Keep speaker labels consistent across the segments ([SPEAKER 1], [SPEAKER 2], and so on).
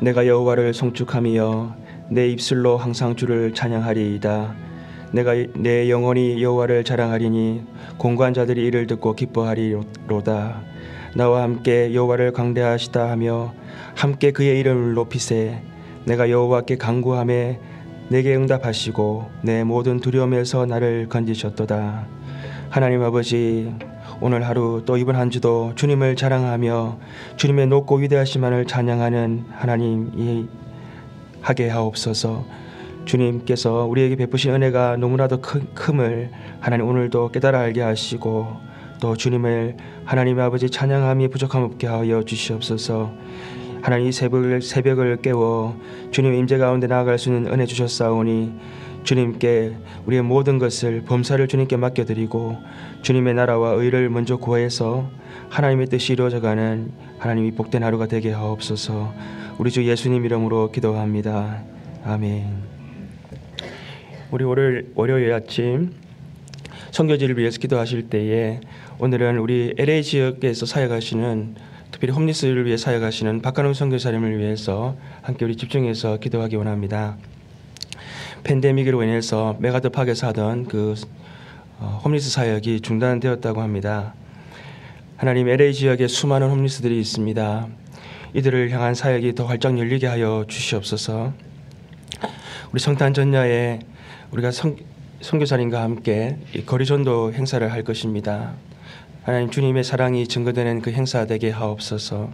[SPEAKER 1] 내가 여호와를 송축하며 내 입술로 항상 주를 찬양하리이다. 내가 내 영혼이 여호와를 자랑하리니 공고한 자들이 이를 듣고 기뻐하리로다. 나와 함께 여호와를 강대하시다 하며 함께 그의 이름을 높이세. 내가 여호와께 간구하매 내게 응답하시고 내 모든 두려움에서 나를 건지셨도다. 하나님 아버지, 오늘 하루 또 이번 한 주도 주님을 자랑하며 주님의 높고 위대하심만을 찬양하는 하나님이 하게 하옵소서. 주님께서 우리에게 베푸신 은혜가 너무나도 큼을 하나님 오늘도 깨달아 알게 하시고 또 주님을 하나님의 아버지 찬양함이 부족함 없게 하여 주시옵소서. 하나님 이 새벽을 깨워 주님의 임재 가운데 나아갈 수 있는 은혜 주셨사오니 주님께 우리의 모든 것을 범사를 주님께 맡겨드리고 주님의 나라와 의를 먼저 구해서 하나님의 뜻이 이루어져가는 하나님이 복된 하루가 되게 하옵소서. 우리 주 예수님 이름으로 기도합니다. 아멘. 우리 월요일 아침 선교지를 위해서 기도하실 때에 오늘은 우리 LA 지역에서 사역하시는 특별히 홈리스를 위해 사역하시는 박한웅 선교사님을 위해서 함께 우리 집중해서 기도하기 원합니다. 팬데믹으로 인해서 메가더팍에서 하던 그 홈리스 사역이 중단되었다고 합니다. 하나님, LA 지역에 수많은 홈리스들이 있습니다. 이들을 향한 사역이 더 활짝 열리게 하여 주시옵소서. 우리 성탄 전야에 우리가 선교사님과 함께 거리 전도 행사를 할 것입니다. 하나님, 주님의 사랑이 증거되는 그 행사 되게 하옵소서.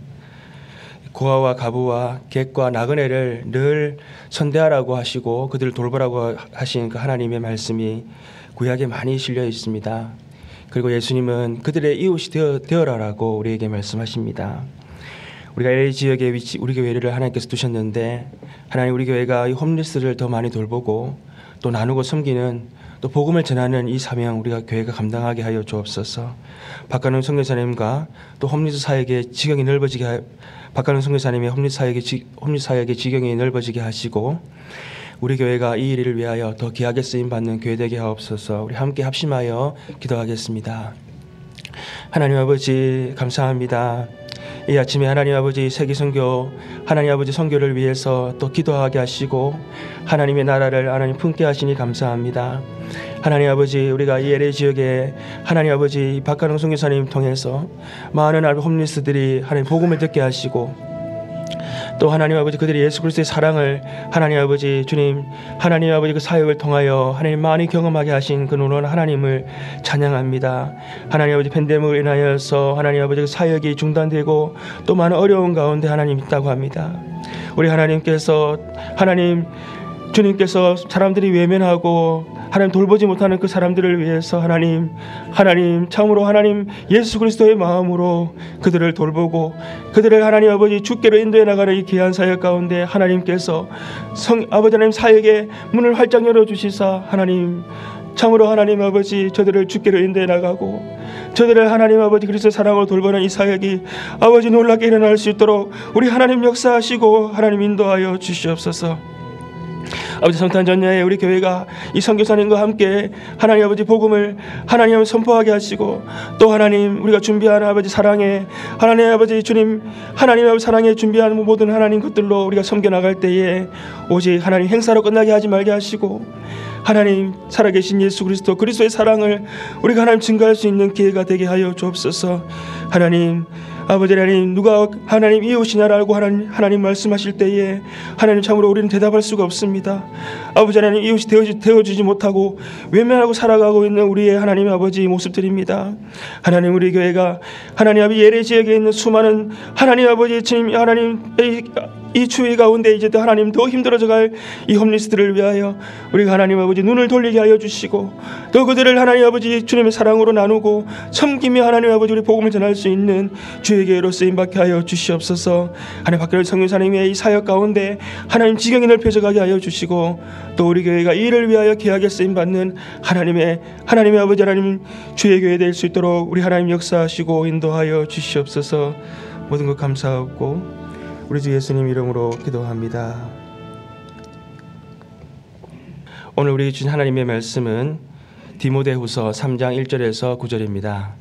[SPEAKER 1] 고아와 가부와 객과 나그네를 늘 선대하라고 하시고 그들을 돌보라고 하신 그 하나님의 말씀이 구약에 많이 실려 있습니다. 그리고 예수님은 그들의 이웃이 되어라라고 우리에게 말씀하십니다. 우리가 LA 지역에 우리 교회를 하나님께서 두셨는데 하나님, 우리 교회가 이 홈리스를 더 많이 돌보고 또 나누고 섬기는 또 복음을 전하는 이 사명 우리가 교회가 감당하게 하여 주옵소서. 박한웅 선교사님과 또 홈리스 사역의 지경이 넓어지게 박한웅 선교사님의 홈리스 사역의 지경이 넓어지게 하시고 우리 교회가 이 일을 위하여 더 귀하게 쓰임 받는 교회 되게 하옵소서. 우리 함께 합심하여 기도하겠습니다. 하나님 아버지, 감사합니다. 이 아침에 하나님 아버지 세계선교 하나님 아버지 선교를 위해서 또 기도하게 하시고 하나님의 나라를 하나님 품게 하시니 감사합니다. 하나님 아버지, 우리가 이 LA 지역에 하나님 아버지 박한웅 선교사님 통해서 많은 홈리스들이 하나님 복음을 듣게 하시고 또 하나님 아버지 그들이 예수 그리스도의 사랑을 하나님 아버지 주님 하나님 아버지 그 사역을 통하여 하나님 많이 경험하게 하신 그 놀라운 하나님을 찬양합니다. 하나님 아버지 팬데믹을 인하여서 하나님 아버지 그 사역이 중단되고 또 많은 어려운 가운데 하나님 있다고 합니다. 우리 하나님께서 주님께서 사람들이 외면하고 하나님 돌보지 못하는 그 사람들을 위해서 하나님 참으로 하나님 예수 그리스도의 마음으로 그들을 돌보고 그들을 하나님 아버지 주께로 인도해 나가는 이 귀한 사역 가운데 하나님께서 아버지 하나님 사역의 문을 활짝 열어주시사 하나님 참으로 하나님 아버지 저들을 주께로 인도해 나가고 저들을 하나님 아버지 그리스도의 사랑으로 돌보는 이 사역이 아버지 놀랍게 일어날 수 있도록 우리 하나님 역사하시고 하나님 인도하여 주시옵소서. 아버지 성탄 전야에 우리 교회가 이 선교사님과 함께 하나님 아버지 복음을 하나님 선포하게 하시고 또 하나님 우리가 준비한 아버지 사랑에 하나님 아버지 주님 하나님 아버지 사랑에 준비한 모든 하나님 것들로 우리가 섬겨 나갈 때에 오직 하나님 행사로 끝나게 하지 말게 하시고 하나님 살아계신 예수 그리스도 그리스도의 사랑을 우리가 하나님 증거할 수 있는 기회가 되게 하여 주옵소서. 하나님 아버지 하나님 누가 하나님 이웃이냐라고 하나님 말씀하실 때에 하나님 참으로 우리는 대답할 수가 없습니다. 아버지 하나님 이웃이 되어주지 못하고 외면하고 살아가고 있는 우리의 하나님 아버지 모습들입니다. 하나님 우리 교회가 하나님 아버지 LA 지역에 있는 수많은 하나님 아버지 주님 하나님 이 추위 가운데 이제도 하나님 더 힘들어져 갈 이 홈리스들을 위하여 우리가 하나님 아버지 눈을 돌리게 하여 주시고 또 그들을 하나님 아버지 주님의 사랑으로 나누고 섬기며 하나님 아버지 우리 복음을 전할 수 있는 주의 교회로 쓰임받게 하여 주시옵소서. 하나님 박근혜 성교사님의 이 사역 가운데 하나님 지경이 넓혀져 가게 하여 주시고 또 우리 교회가 이 일을 위하여 귀하게 쓰임받는 하나님의 아버지 하나님 주의 교회 될 수 있도록 우리 하나님 역사하시고 인도하여 주시옵소서. 모든 것 감사하고 우리 주 예수님 이름으로 기도합니다. 오늘 우리 주신 하나님의 말씀은 디모데후서 3장 1절에서 9절입니다.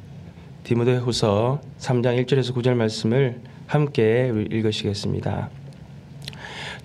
[SPEAKER 1] 디모데후서 3장 1절에서 9절 말씀을 함께 읽으시겠습니다.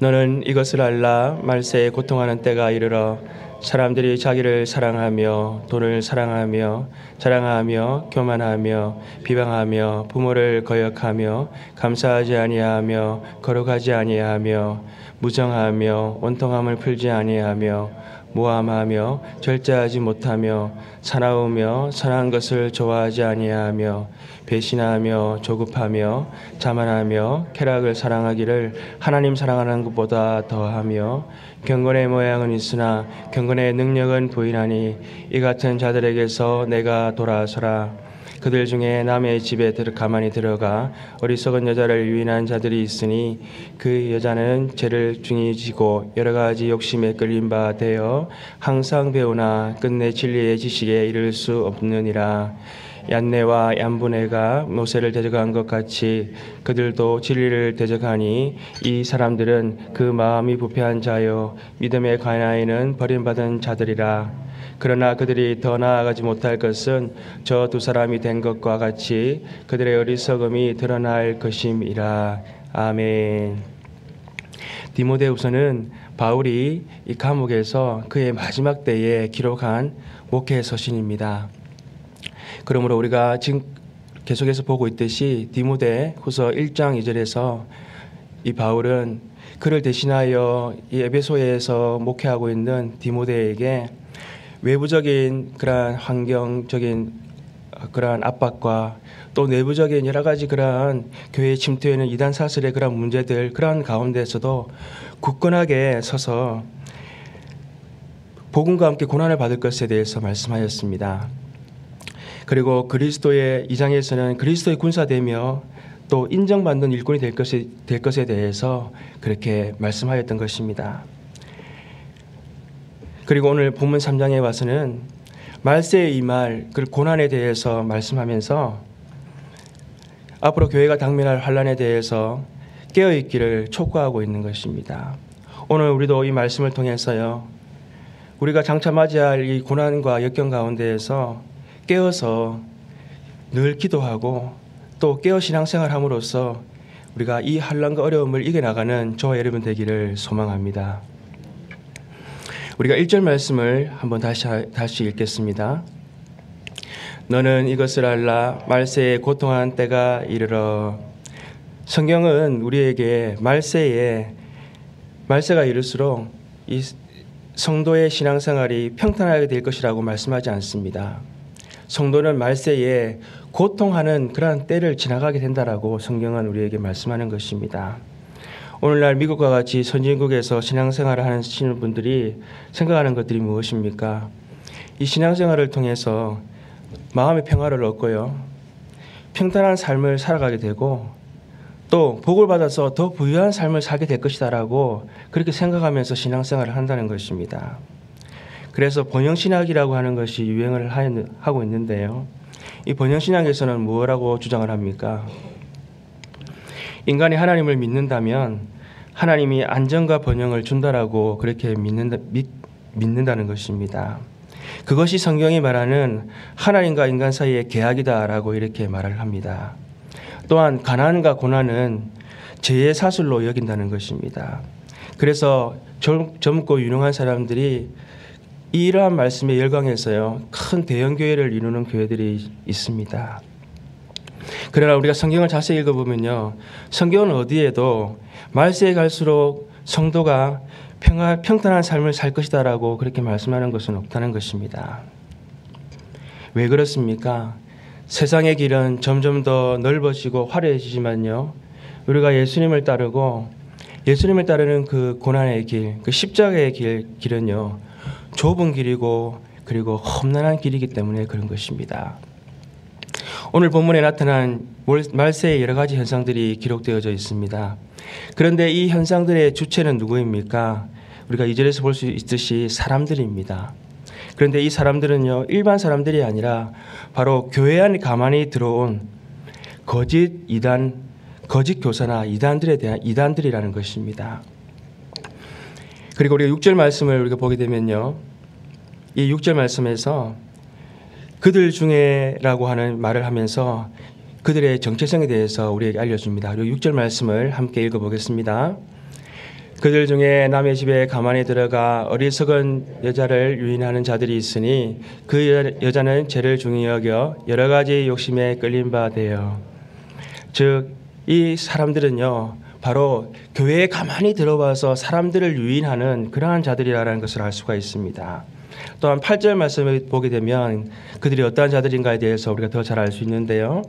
[SPEAKER 1] 너는 이것을 알라. 말세에 고통하는 때가 이르러 사람들이 자기를 사랑하며 돈을 사랑하며 자랑하며 교만하며 비방하며 부모를 거역하며 감사하지 아니하며 거룩하지 아니하며 무정하며 원통함을 풀지 아니하며 모함하며 절제하지 못하며 사나우며 선한 것을 좋아하지 아니하며 배신하며 조급하며 자만하며 쾌락을 사랑하기를 하나님 사랑하는 것보다 더하며 경건의 모양은 있으나 경건의 능력은 부인하니 이 같은 자들에게서 내가 돌아서라. 그들 중에 남의 집에 가만히 들어가 어리석은 여자를 유인한 자들이 있으니 그 여자는 죄를 중히 지고 여러 가지 욕심에 끌린 바 되어 항상 배우나 끝내 진리의 지식에 이를 수 없느니라. 얀네와 얀분해가 모세를 대적한 것 같이 그들도 진리를 대적하니 이 사람들은 그 마음이 부패한 자요 믿음의 가나이는 버림받은 자들이라. 그러나 그들이 더 나아가지 못할 것은 저 두 사람이 된 것과 같이 그들의 어리석음이 드러날 것임이라. 아멘. 디모데후서는 바울이 이 감옥에서 그의 마지막 때에 기록한 목회 서신입니다. 그러므로 우리가 지금 계속해서 보고 있듯이 디모데후서 1장 2절에서 이 바울은 그를 대신하여 이 에베소에서 목회하고 있는 디모데에게 외부적인 그러한 환경적인 그러한 압박과 또 내부적인 여러 가지 그러한 교회에 침투하는 이단 사슬의 그러한 문제들 그러한 가운데서도 굳건하게 서서 복음과 함께 고난을 받을 것에 대해서 말씀하였습니다. 그리고 그리스도의 이장에서는 그리스도의 군사되며 또 인정받는 일꾼이 될 것에 대해서 그렇게 말씀하였던 것입니다. 그리고 오늘 본문 3장에 와서는 말세에 임할 그 고난에 대해서 말씀하면서 앞으로 교회가 당면할 환난에 대해서 깨어있기를 촉구하고 있는 것입니다. 오늘 우리도 이 말씀을 통해서요, 우리가 장차 맞이할 이 고난과 역경 가운데에서 깨어서 늘 기도하고 또 깨어 신앙생활 함으로써 우리가 이 환난과 어려움을 이겨나가는 저와 여러분 되기를 소망합니다. 우리가 1절 말씀을 한번 다시 읽겠습니다. 너는 이것을 알라. 말세에 고통한 때가 이르러. 성경은 우리에게 말세가 이를수록 이 성도의 신앙생활이 평탄하게 될 것이라고 말씀하지 않습니다. 성도는 말세에 고통하는 그러한 때를 지나가게 된다라고 성경은 우리에게 말씀하는 것입니다. 오늘날 미국과 같이 선진국에서 신앙생활을 하시는 분들이 생각하는 것들이 무엇입니까? 이 신앙생활을 통해서 마음의 평화를 얻고요, 평탄한 삶을 살아가게 되고 또 복을 받아서 더 부유한 삶을 살게 될 것이다라고 그렇게 생각하면서 신앙생활을 한다는 것입니다. 그래서 번영신학이라고 하는 것이 유행을 하고 있는데요, 이 번영신학에서는 뭐라고 주장을 합니까? 인간이 하나님을 믿는다면 하나님이 안정과 번영을 준다라고 그렇게 믿는다는 것입니다. 그것이 성경이 말하는 하나님과 인간 사이의 계약이다라고 이렇게 말을 합니다. 또한 가난과 고난은 죄의 사슬로 여긴다는 것입니다. 그래서 젊고 유능한 사람들이 이러한 말씀에 열광해서요, 큰 대형 교회를 이루는 교회들이 있습니다. 그러나 우리가 성경을 자세히 읽어보면요, 성경은 어디에도 말세에 갈수록 성도가 평탄한 삶을 살 것이다라고 그렇게 말씀하는 것은 없다는 것입니다. 왜 그렇습니까? 세상의 길은 점점 더 넓어지고 화려해지지만요, 우리가 예수님을 따르는 그 고난의 길, 그 십자가의 길은요, 좁은 길이고 그리고 험난한 길이기 때문에 그런 것입니다. 오늘 본문에 나타난 말세의 여러 가지 현상들이 기록되어져 있습니다. 그런데 이 현상들의 주체는 누구입니까? 우리가 2절에서 볼 수 있듯이 사람들입니다. 그런데 이 사람들은요, 일반 사람들이 아니라 바로 교회 안에 가만히 들어온 거짓 이단, 거짓 교사나 이단들에 대한 이단들이라는 것입니다. 그리고 우리가 6절 말씀을 우리가 보게 되면요, 이 6절 말씀에서 그들 중에라고 하는 말을 하면서 그들의 정체성에 대해서 우리에게 알려줍니다. 그리고 6절 말씀을 함께 읽어보겠습니다. 그들 중에 남의 집에 가만히 들어가 어리석은 여자를 유인하는 자들이 있으니 그 여자는 죄를 중히 여겨 여러 가지 욕심에 끌린 바 되어. 즉 이 사람들은요 바로 교회에 가만히 들어와서 사람들을 유인하는 그러한 자들이라는 것을 알 수가 있습니다. 또한 8절 말씀을 보게 되면 그들이 어떠한 자들인가에 대해서 우리가 더 잘 알 수 있는데요.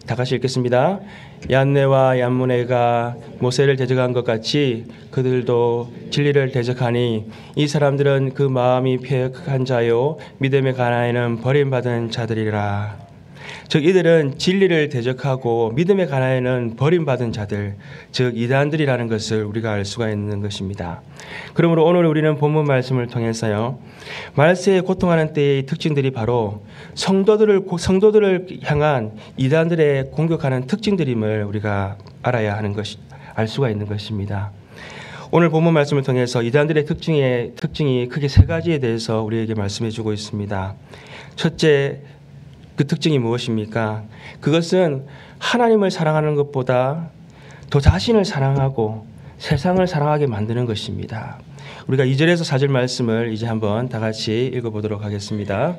[SPEAKER 1] 다 같이 읽겠습니다. 얀네와 얀무네가 모세를 대적한 것 같이 그들도 진리를 대적하니 이 사람들은 그 마음이 패역한 자요 믿음의 가난에는 버림받은 자들이라. 즉 이들은 진리를 대적하고 믿음의 가난에는 버림받은 자들, 즉 이단들이라는 것을 우리가 알 수가 있는 것입니다. 그러므로 오늘 우리는 본문 말씀을 통해서요 말세에 고통하는 때의 특징들이 바로 성도들을 향한 이단들의 공격하는 특징들임을 우리가 알아야 하는 알 수가 있는 것입니다. 오늘 본문 말씀을 통해서 이단들의 특징이 크게 세 가지에 대해서 우리에게 말씀해주고 있습니다. 첫째, 그 특징이 무엇입니까? 그것은 하나님을 사랑하는 것보다 더 자신을 사랑하고 세상을 사랑하게 만드는 것입니다. 우리가 2절에서 4절 말씀을 이제 한번 다 같이 읽어보도록 하겠습니다.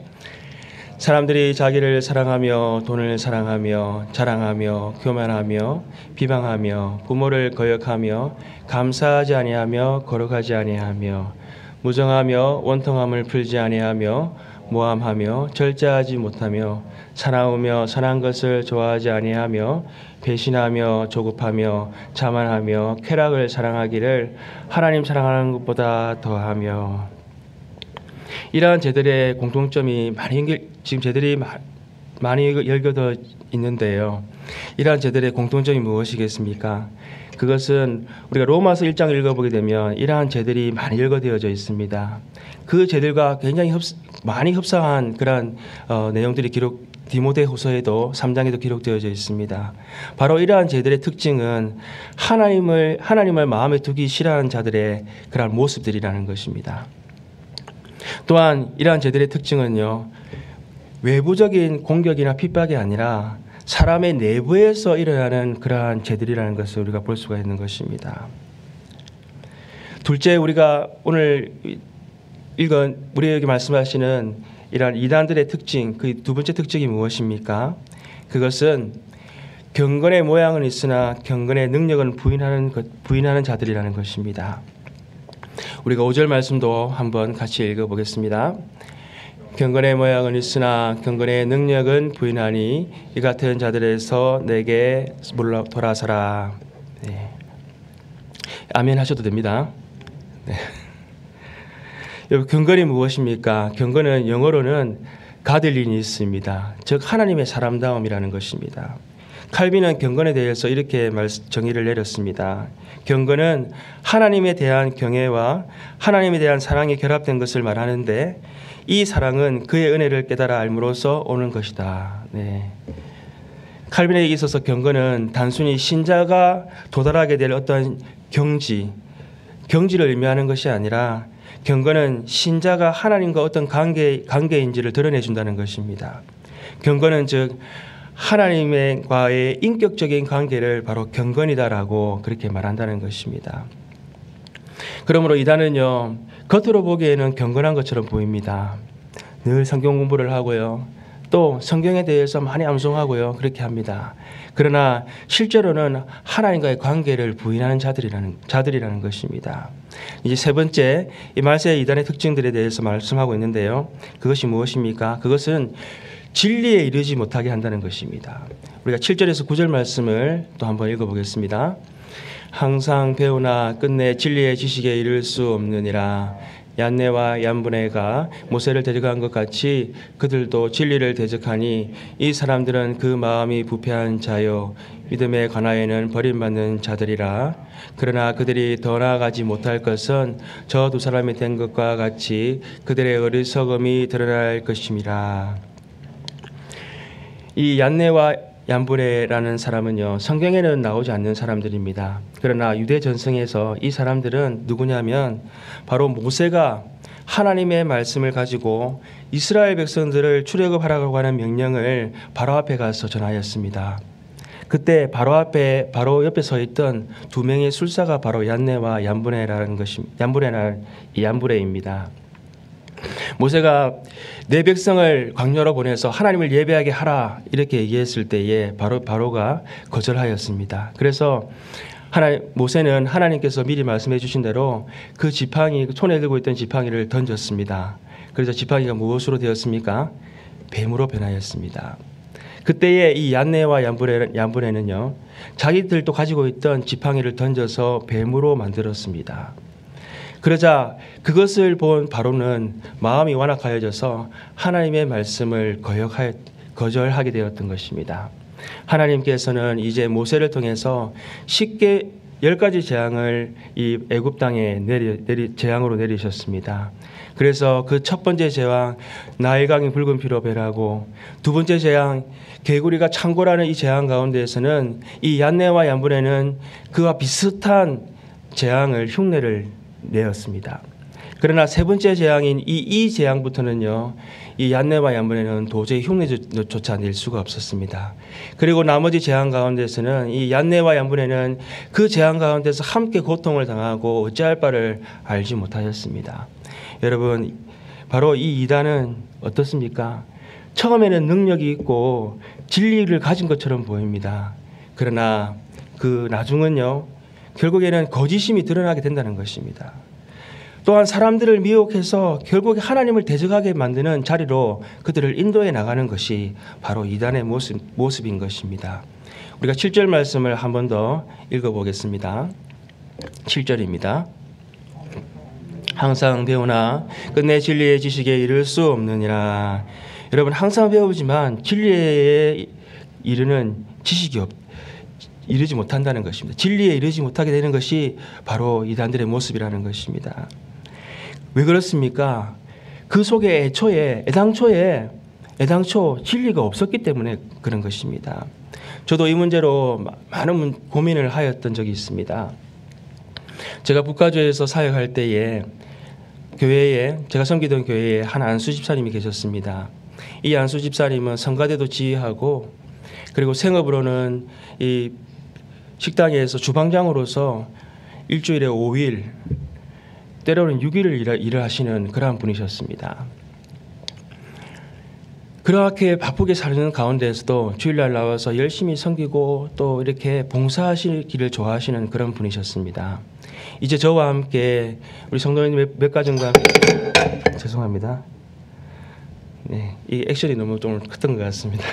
[SPEAKER 1] 사람들이 자기를 사랑하며 돈을 사랑하며 자랑하며 교만하며 비방하며 부모를 거역하며 감사하지 아니하며 거룩하지 아니하며 무정하며 원통함을 풀지 아니하며 모함하며 절제하지 못하며 사나우며 선한 것을 좋아하지 아니하며 배신하며 조급하며 자만하며 쾌락을 사랑하기를 하나님 사랑하는 것보다 더하며. 이러한 제들의 공통점이 지금 제들이 많이 열겨져 있는데요. 이러한 제들의 공통점이 무엇이겠습니까? 그것은 우리가 로마서 1장을 읽어보게 되면 이러한 제들이 많이 열거되어져 있습니다. 그 제들과 굉장히 많이 흡사한 그러한 내용들이 디모데후서에도 3장에도 기록되어져 있습니다. 바로 이러한 제들의 특징은 하나님을 마음에 두기 싫어하는 자들의 그러한 모습들이라는 것입니다. 또한 이러한 제들의 특징은요 외부적인 공격이나 핍박이 아니라 사람의 내부에서 일어나는 그러한 죄들이라는 것을 우리가 볼 수가 있는 것입니다. 둘째, 우리가 오늘 읽은 우리에게 말씀하시는 이러한 이단들의 특징, 그 두 번째 특징이 무엇입니까? 그것은 경건의 모양은 있으나 경건의 능력은 부인하는 자들이라는 것입니다. 우리가 5절 말씀도 한번 같이 읽어보겠습니다. 경건의 모양은 있으나 경건의 능력은 부인하니 이 같은 자들에서 내게 돌아서라. 네. 아멘 하셔도 됩니다. 네. 여러분, 경건이 무엇입니까? 경건은 영어로는 가들린이 있습니다. 즉 하나님의 사람다움이라는 것입니다. 칼빈은 경건에 대해서 이렇게 정의를 내렸습니다. 경건은 하나님에 대한 경외와 하나님에 대한 사랑이 결합된 것을 말하는데 이 사랑은 그의 은혜를 깨달아 알므로써 오는 것이다. 네. 칼빈에게 있어서 경건은 단순히 신자가 도달하게 될 어떤 경지를 의미하는 것이 아니라 경건은 신자가 하나님과 어떤 관계인지를 드러내준다는 것입니다. 경건은 즉 하나님과의 인격적인 관계를 바로 경건이다라고 그렇게 말한다는 것입니다. 그러므로 이단은요 겉으로 보기에는 경건한 것처럼 보입니다. 늘 성경 공부를 하고요. 또 성경에 대해서 많이 암송하고요. 그렇게 합니다. 그러나 실제로는 하나님과의 관계를 부인하는 자들이라는 것입니다. 이제 세 번째, 이 말세 이단의 특징들에 대해서 말씀하고 있는데요. 그것이 무엇입니까? 그것은 진리에 이르지 못하게 한다는 것입니다. 우리가 7절에서 9절 말씀을 또 한번 읽어보겠습니다. 항상 배우나 끝내 진리의 지식에 이를 수 없느니라. 얀네와 얀브네가 모세를 대적한 것 같이 그들도 진리를 대적하니 이 사람들은 그 마음이 부패한 자요 믿음의 관하에는 버림받는 자들이라. 그러나 그들이 더 나아가지 못할 것은 저 두 사람이 된 것과 같이 그들의 어리석음이 드러날 것임이라. 이 얀네와 얀브레라는 사람은요 성경에는 나오지 않는 사람들입니다. 그러나 유대 전승에서 이 사람들은 누구냐면 바로 모세가 하나님의 말씀을 가지고 이스라엘 백성들을 출애굽하라고 하는 명령을 바로 앞에 가서 전하였습니다. 그때 바로 옆에 서 있던 두 명의 술사가 바로 얀네와 얀브레입니다. 모세가 내 백성을 광야로 보내서 하나님을 예배하게 하라 이렇게 얘기했을 때에 바로가 거절하였습니다. 그래서 모세는 하나님께서 미리 말씀해 주신 대로 그 손에 들고 있던 지팡이를 던졌습니다. 그래서 지팡이가 무엇으로 되었습니까? 뱀으로 변하였습니다. 그때에 이 얀네와 얀브레는요, 자기들도 가지고 있던 지팡이를 던져서 뱀으로 만들었습니다. 그러자 그것을 본 바로는 마음이 완악하여져서 하나님의 말씀을 거절하게 되었던 것입니다. 하나님께서는 이제 모세를 통해서 쉽게 10가지 재앙을 이 애굽 땅에 재앙으로 내리셨습니다. 그래서 그 첫 번째 재앙 나일강이 붉은 피로 변하고, 두 번째 재앙 개구리가 창궐하는 이 재앙 가운데에서는 이 얀네와 얀브레는 그와 비슷한 흉내를 내었습니다. 그러나 세 번째 재앙인 이 재앙부터는요, 이 얀네와 얀브레는 도저히 흉내조차 낼 수가 없었습니다. 그리고 나머지 재앙 가운데서는 이 얀네와 얀브레는 그 재앙 가운데서 함께 고통을 당하고 어찌할 바를 알지 못하였습니다. 여러분, 바로 이 이단은 어떻습니까? 처음에는 능력이 있고 진리를 가진 것처럼 보입니다. 그러나 그 나중은요, 결국에는 거짓임이 드러나게 된다는 것입니다. 또한 사람들을 미혹해서 결국에 하나님을 대적하게 만드는 자리로 그들을 인도해 나가는 것이 바로 이단의 모습인 것입니다. 우리가 7절 말씀을 한 번 더 읽어보겠습니다. 7절입니다. 항상 배우나 끝내 진리의 지식에 이를 수 없느니라. 여러분, 항상 배우지만 진리에 이르는 지식이 이르지 못한다는 것입니다. 진리에 이르지 못하게 되는 것이 바로 이단들의 모습이라는 것입니다. 왜 그렇습니까? 그 속에 애당초 진리가 없었기 때문에 그런 것입니다. 저도 이 문제로 많은 고민을 하였던 적이 있습니다. 제가 북가주에서 사역할 때에 제가 섬기던 교회에 한 안수 집사님이 계셨습니다. 이 안수 집사님은 성가대도 지휘하고, 그리고 생업으로는 이 식당에서 주방장으로서 일주일에 5일, 때로는 6일을 일을 하시는 그러한 분이셨습니다. 그렇게 바쁘게 사는 가운데에서도 주일날 나와서 열심히 섬기고 또 이렇게 봉사하시기를 좋아하시는 그런 분이셨습니다. 이제 저와 함께 우리 성도님 몇 가정과 함께 죄송합니다. 네, 이 액션이 너무 좀 컸던 것 같습니다.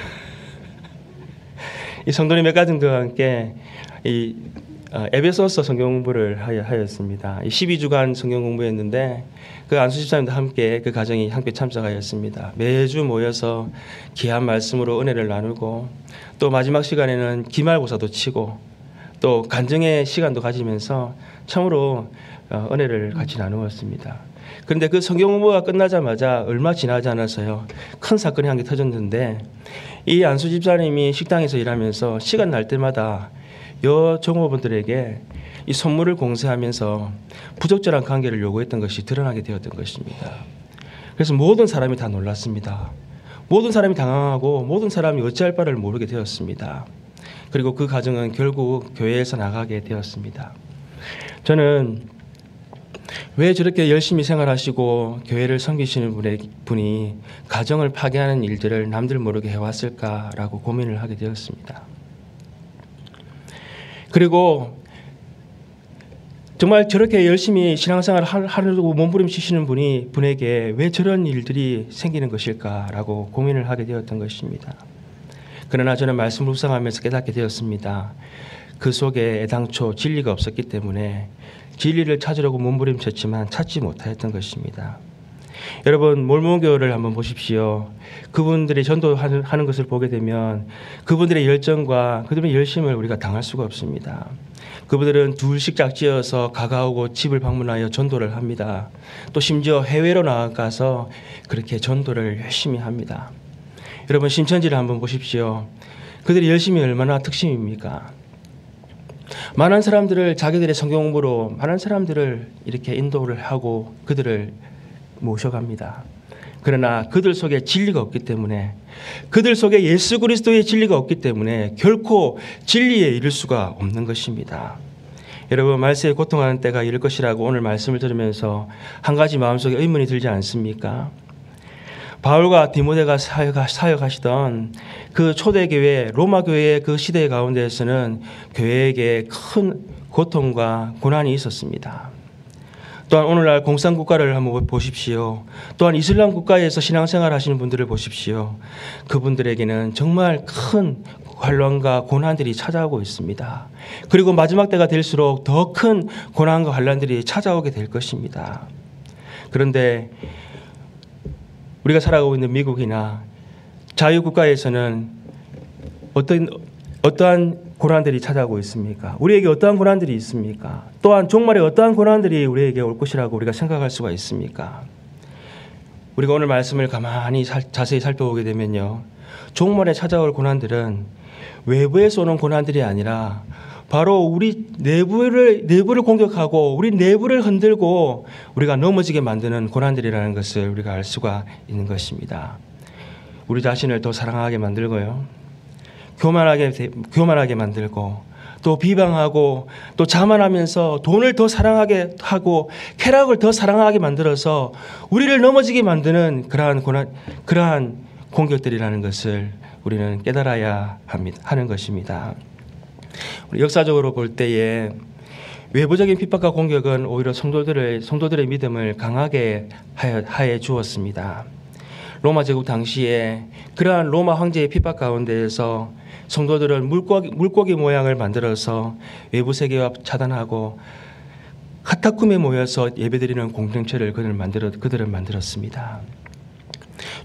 [SPEAKER 1] 이 성도님 몇 가정과 함께 이 에베소서 성경 공부를 하였습니다. 12주간 성경 공부했는데 그 안수 집사님도 함께 그 가정이 함께 참석하였습니다. 매주 모여서 귀한 말씀으로 은혜를 나누고, 또 마지막 시간에는 기말고사도 치고 또 간증의 시간도 가지면서 참으로 은혜를 같이 나누었습니다. 그런데 그 성경 공부가 끝나자마자 얼마 지나지 않아서요, 큰 사건이 한 개 터졌는데, 이 안수 집사님이 식당에서 일하면서 시간 날 때마다 종업원들에게 이 선물을 공세하면서 부적절한 관계를 요구했던 것이 드러나게 되었던 것입니다. 그래서 모든 사람이 다 놀랐습니다. 모든 사람이 당황하고 모든 사람이 어찌할 바를 모르게 되었습니다. 그리고 그 가정은 결국 교회에서 나가게 되었습니다. 저는 왜 저렇게 열심히 생활하시고 교회를 섬기시는 분이 가정을 파괴하는 일들을 남들 모르게 해왔을까라고 고민을 하게 되었습니다. 그리고 정말 저렇게 열심히 신앙생활을 하려고 몸부림치시는 분에게 왜 저런 일들이 생기는 것일까라고 고민을 하게 되었던 것입니다. 그러나 저는 말씀을 묵상하면서 깨닫게 되었습니다. 그 속에 애당초 진리가 없었기 때문에 진리를 찾으려고 몸부림쳤지만 찾지 못하였던 것입니다. 여러분, 몰몬교를 한번 보십시오. 그분들이 전도하는 것을 보게 되면 그분들의 열정과 그들의 열심을 우리가 당할 수가 없습니다. 그분들은 둘씩 짝지어서 가가오고 집을 방문하여 전도를 합니다. 또 심지어 해외로 나가서 그렇게 전도를 열심히 합니다. 여러분, 신천지를 한번 보십시오. 그들의 열심이 얼마나 특심입니까? 많은 사람들을 자기들의 성경 공부로 많은 사람들을 이렇게 인도를 하고 그들을 모셔갑니다. 그러나 그들 속에 진리가 없기 때문에, 그들 속에 예수 그리스도의 진리가 없기 때문에 결코 진리에 이를 수가 없는 것입니다. 여러분, 말세에 고통하는 때가 이를 것이라고 오늘 말씀을 들으면서 한 가지 마음속에 의문이 들지 않습니까? 바울과 디모데가 사역하시던 그 초대교회, 로마교회의 그 시대 가운데에서는 교회에게 큰 고통과 고난이 있었습니다. 또한 오늘날 공산국가를 한번 보십시오. 또한 이슬람 국가에서 신앙생활 하시는 분들을 보십시오. 그분들에게는 정말 큰 환란과 고난들이 찾아오고 있습니다. 그리고 마지막 때가 될수록 더 큰 고난과 환란들이 찾아오게 될 것입니다. 그런데 우리가 살아가고 있는 미국이나 자유국가에서는 어떠한 고난들이 찾아오고 있습니까? 우리에게 어떠한 고난들이 있습니까? 또한 종말에 어떠한 고난들이 우리에게 올 것이라고 우리가 생각할 수가 있습니까? 우리가 오늘 말씀을 가만히 자세히 살펴보게 되면요, 종말에 찾아올 고난들은 외부에서 오는 고난들이 아니라 바로 우리 내부를 공격하고 우리 내부를 흔들고 우리가 넘어지게 만드는 고난들이라는 것을 우리가 알 수가 있는 것입니다. 우리 자신을 더 사랑하게 만들고요, 교만하게 만들고, 또 비방하고, 또 자만하면서 돈을 더 사랑하게 하고 쾌락을 더 사랑하게 만들어서 우리를 넘어지게 만드는 그러한 공격들이라는 것을 우리는 깨달아야 하는 것입니다. 우리 역사적으로 볼 때에 외부적인 핍박과 공격은 오히려 성도들의 믿음을 강하게 하여 주었습니다. 로마 제국 당시에 그러한 로마 황제의 핍박 가운데에서 성도들은 물고기 모양을 만들어서 외부 세계와 차단하고 카타쿰에 모여서 예배드리는 공동체를 그들은 만들었습니다.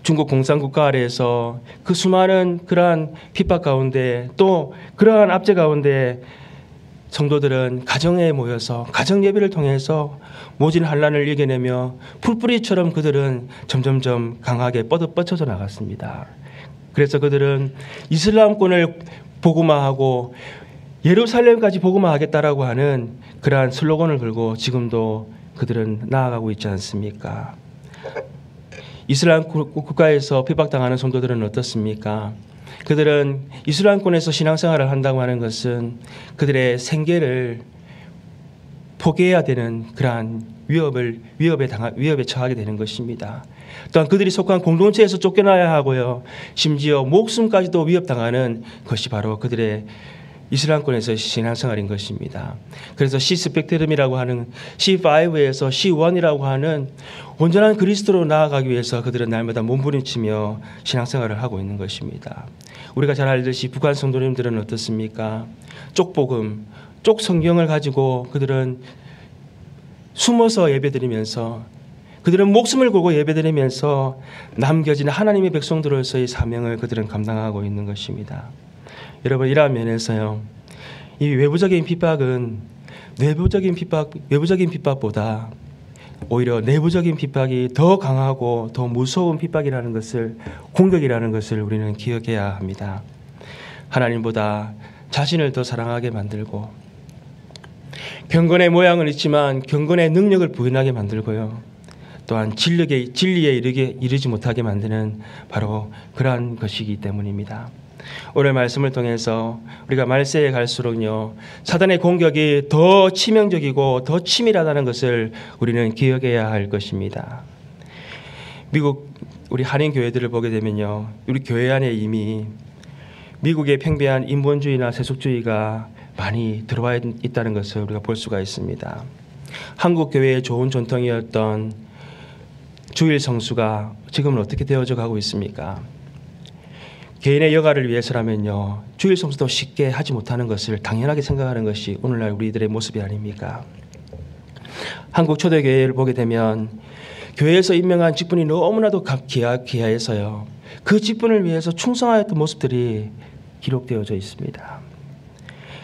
[SPEAKER 1] 중국 공산국가 아래에서 그 수많은 그러한 핍박 가운데, 또 그러한 압제 가운데 성도들은 가정에 모여서 가정 예배를 통해서 모진 환란을 이겨내며 풀뿌리처럼 그들은 점점점 강하게 뻗쳐져 나갔습니다. 그래서 그들은 이슬람권을 복음화하고 예루살렘까지 복음화하겠다라고 하는 그러한 슬로건을 걸고 지금도 그들은 나아가고 있지 않습니까? 이슬람 국가에서 핍박당하는 성도들은 어떻습니까? 그들은 이슬람권에서 신앙생활을 한다고 하는 것은 그들의 생계를 포기해야 되는 그러한 위협에 처하게 되는 것입니다. 또한 그들이 속한 공동체에서 쫓겨나야 하고요, 심지어 목숨까지도 위협당하는 것이 바로 그들의 이슬람권에서의 신앙생활인 것입니다. 그래서 C-스펙트럼이라고 하는 C5에서 C1이라고 하는 온전한 그리스도로 나아가기 위해서 그들은 날마다 몸부림치며 신앙생활을 하고 있는 것입니다. 우리가 잘 알듯이 북한 성도님들은 어떻습니까? 쪽복음, 쪽성경을 가지고 그들은 숨어서 예배드리면서, 그들은 목숨을 걸고 예배드리면서 남겨진 하나님의 백성들로서의 사명을 그들은 감당하고 있는 것입니다. 여러분, 이러한 면에서요, 이 외부적인 핍박은 외부적인 핍박보다 오히려 내부적인 핍박이 더 강하고 더 무서운 핍박이라는 것을, 공격이라는 것을 우리는 기억해야 합니다. 하나님보다 자신을 더 사랑하게 만들고, 경건의 모양은 있지만 경건의 능력을 부인하게 만들고요, 또한 진리에 이르지 못하게 만드는 바로 그러한 것이기 때문입니다. 오늘 말씀을 통해서 우리가 말세에 갈수록요, 사단의 공격이 더 치명적이고 더 치밀하다는 것을 우리는 기억해야 할 것입니다. 미국 우리 한인 교회들을 보게 되면요, 우리 교회 안에 이미 미국의 팽배한 인본주의나 세속주의가 많이 들어와 있다는 것을 우리가 볼 수가 있습니다. 한국 교회의 좋은 전통이었던 주일 성수가 지금은 어떻게 되어져 가고 있습니까? 개인의 여가를 위해서라면요, 주일 성수도 쉽게 하지 못하는 것을 당연하게 생각하는 것이 오늘날 우리들의 모습이 아닙니까? 한국 초대교회를 보게 되면 교회에서 임명한 직분이 너무나도 귀하해서요, 그 직분을 위해서 충성하였던 모습들이 기록되어져 있습니다.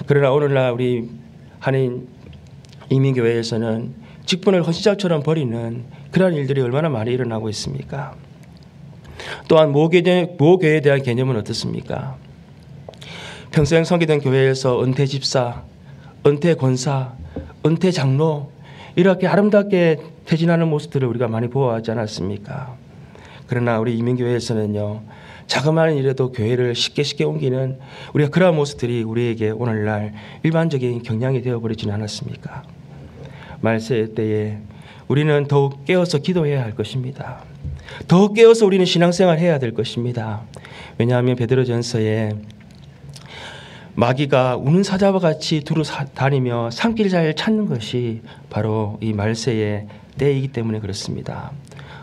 [SPEAKER 1] 그러나 오늘날 우리 한인 이민교회에서는 직분을 헌시장처럼 버리는 그러한 일들이 얼마나 많이 일어나고 있습니까? 또한 모교회에 대한 개념은 어떻습니까? 평생 섬기던 교회에서 은퇴 집사, 은퇴 권사, 은퇴 장로, 이렇게 아름답게 퇴진하는 모습들을 우리가 많이 보아하지 않았습니까? 그러나 우리 이민교회에서는요, 자그마한 일에도 교회를 쉽게 옮기는 우리가 그러한 모습들이 우리에게 오늘날 일반적인 경향이 되어버리지는 않았습니까? 말세 때에 우리는 더욱 깨어서 기도해야 할 것입니다. 더욱 깨어서 우리는 신앙생활 해야 될 것입니다. 왜냐하면 베드로전서에 마귀가 우는 사자와 같이 두루 다니며 산길 잘 찾는 것이 바로 이 말세의 때이기 때문에 그렇습니다.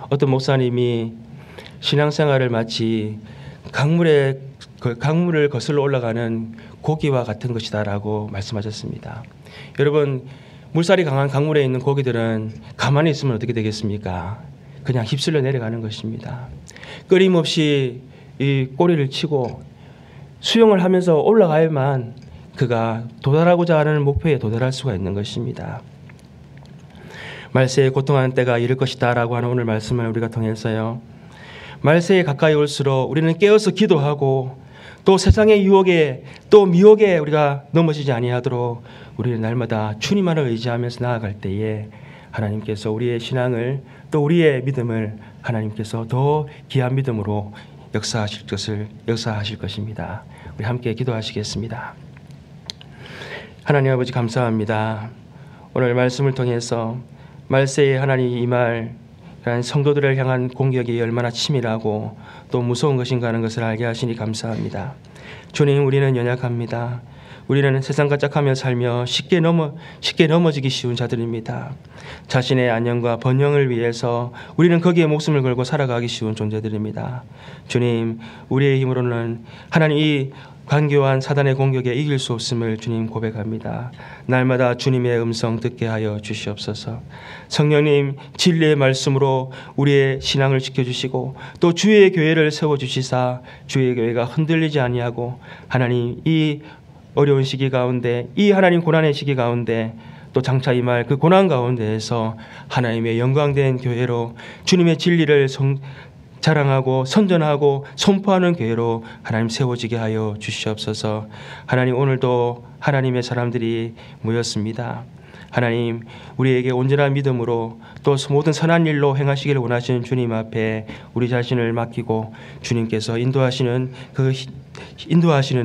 [SPEAKER 1] 어떤 목사님이 신앙생활을 마치 강물을 거슬러 올라가는 고기와 같은 것이다라고 말씀하셨습니다. 여러분, 물살이 강한 강물에 있는 고기들은 가만히 있으면 어떻게 되겠습니까? 그냥 휩쓸려 내려가는 것입니다. 끊임없이 이 꼬리를 치고 수영을 하면서 올라가야만 그가 도달하고자 하는 목표에 도달할 수가 있는 것입니다. 말세에 고통하는 때가 이를 것이다 라고 하는 오늘 말씀을 우리가 통해서요, 말세에 가까이 올수록 우리는 깨어서 기도하고 또 세상의 유혹에 또 미혹에 우리가 넘어지지 아니하도록 우리는 날마다 주님만을 의지하면서 나아갈 때에 하나님께서 우리의 신앙을 또 우리의 믿음을 하나님께서 더 귀한 믿음으로 역사하실 것입니다. 우리 함께 기도하시겠습니다. 하나님 아버지 감사합니다. 오늘 말씀을 통해서 말세에 하나님 임할 성도들을 향한 공격이 얼마나 치밀하고 또 무서운 것인가 하는 것을 알게 하시니 감사합니다. 주님, 우리는 연약합니다. 우리는 세상과 짝하며 살며 쉽게 넘어지기 쉬운 자들입니다. 자신의 안녕과 번영을 위해서 우리는 거기에 목숨을 걸고 살아가기 쉬운 존재들입니다. 주님, 우리의 힘으로는 하나님 이 간교한 사단의 공격에 이길 수 없음을 주님 고백합니다. 날마다 주님의 음성 듣게 하여 주시옵소서. 성령님, 진리의 말씀으로 우리의 신앙을 지켜주시고 또 주의 교회를 세워주시사 주의 교회가 흔들리지 아니하고 하나님 이 어려운 시기 가운데, 이 하나님 고난의 시기 가운데 또 장차 임할 그 고난 가운데에서 하나님의 영광된 교회로 주님의 진리를 자랑하고 선전하고 선포하는 교회로 하나님 세워지게 하여 주시옵소서. 하나님, 오늘도 하나님의 사람들이 모였습니다. 하나님, 우리에게 온전한 믿음으로 또 모든 선한 일로 행하시기를 원하시는 주님 앞에 우리 자신을 맡기고 주님께서 인도하시는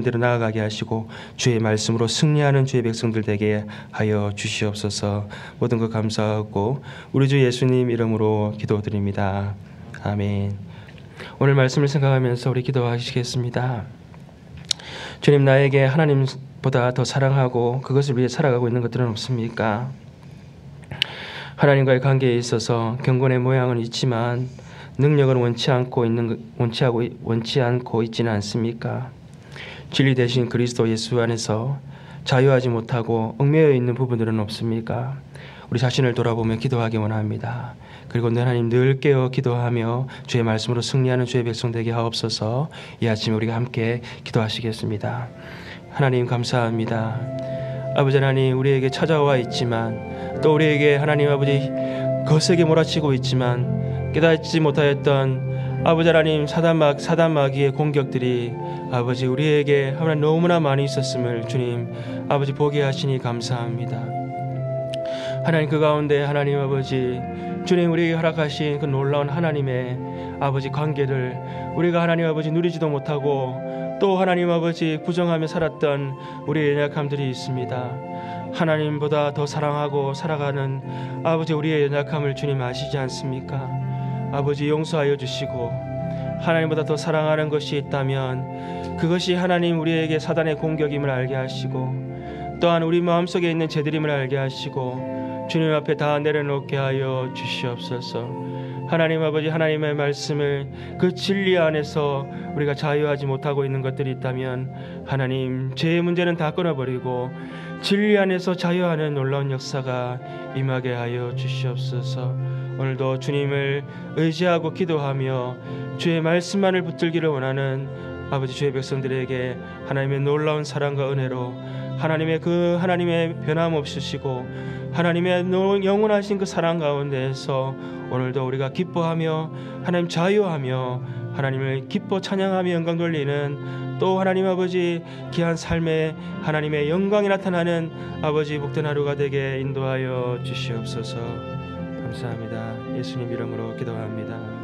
[SPEAKER 1] 대로 나아가게 하시고 주의 말씀으로 승리하는 주의 백성들 되게 하여 주시옵소서. 모든 것 감사하고 우리 주 예수님 이름으로 기도드립니다. 아멘. 오늘 말씀을 생각하면서 우리 기도하시겠습니다. 주님, 나에게 하나님보다 더 사랑하고 그것을 위해 살아가고 있는 것들은 없습니까? 하나님과의 관계에 있어서 경건의 모양은 있지만 능력은 원치 않고 있지는 않습니까? 진리 대신 그리스도 예수 안에서 자유하지 못하고 얽매여 있는 부분들은 없습니까? 우리 자신을 돌아보며 기도하기 원합니다. 그리고 하나님 늘 깨어 기도하며 주의 말씀으로 승리하는 주의 백성 되게 하옵소서. 이 아침에 우리가 함께 기도하시겠습니다. 하나님 감사합니다. 아버지 하나님, 우리에게 찾아와 있지만 또 우리에게 하나님 아버지 거세게 몰아치고 있지만 깨닫지 못하였던 아버지 하나님 사단 마귀의 공격들이 아버지 우리에게 하나님 너무나 많이 있었음을 주님 아버지 보게 하시니 감사합니다. 하나님, 그 가운데 하나님 아버지 주님 우리에게 허락하신 그 놀라운 하나님의 아버지 관계를 우리가 하나님 아버지 누리지도 못하고 또 하나님 아버지 부정하며 살았던 우리의 연약함들이 있습니다. 하나님보다 더 사랑하고 살아가는 아버지 우리의 연약함을 주님 아시지 않습니까? 아버지 용서하여 주시고 하나님보다 더 사랑하는 것이 있다면 그것이 하나님 우리에게 사단의 공격임을 알게 하시고 또한 우리 마음속에 있는 죄들임을 알게 하시고 주님 앞에 다 내려놓게 하여 주시옵소서. 하나님 아버지, 하나님의 말씀을 그 진리 안에서 우리가 자유하지 못하고 있는 것들이 있다면 하나님 죄의 문제는 다 끊어버리고 진리 안에서 자유하는 놀라운 역사가 임하게 하여 주시옵소서. 오늘도 주님을 의지하고 기도하며 주의 말씀만을 붙들기를 원하는 아버지 주의 백성들에게 하나님의 놀라운 사랑과 은혜로 하나님의 변함없으시고 하나님의 영원하신 그 사랑 가운데에서 오늘도 우리가 기뻐하며 하나님 자유하며 하나님을 기뻐 찬양하며 영광 돌리는 또 하나님 아버지 귀한 삶에 하나님의 영광이 나타나는 아버지 복된 하루가 되게 인도하여 주시옵소서. 감사합니다. 예수님 이름으로 기도합니다.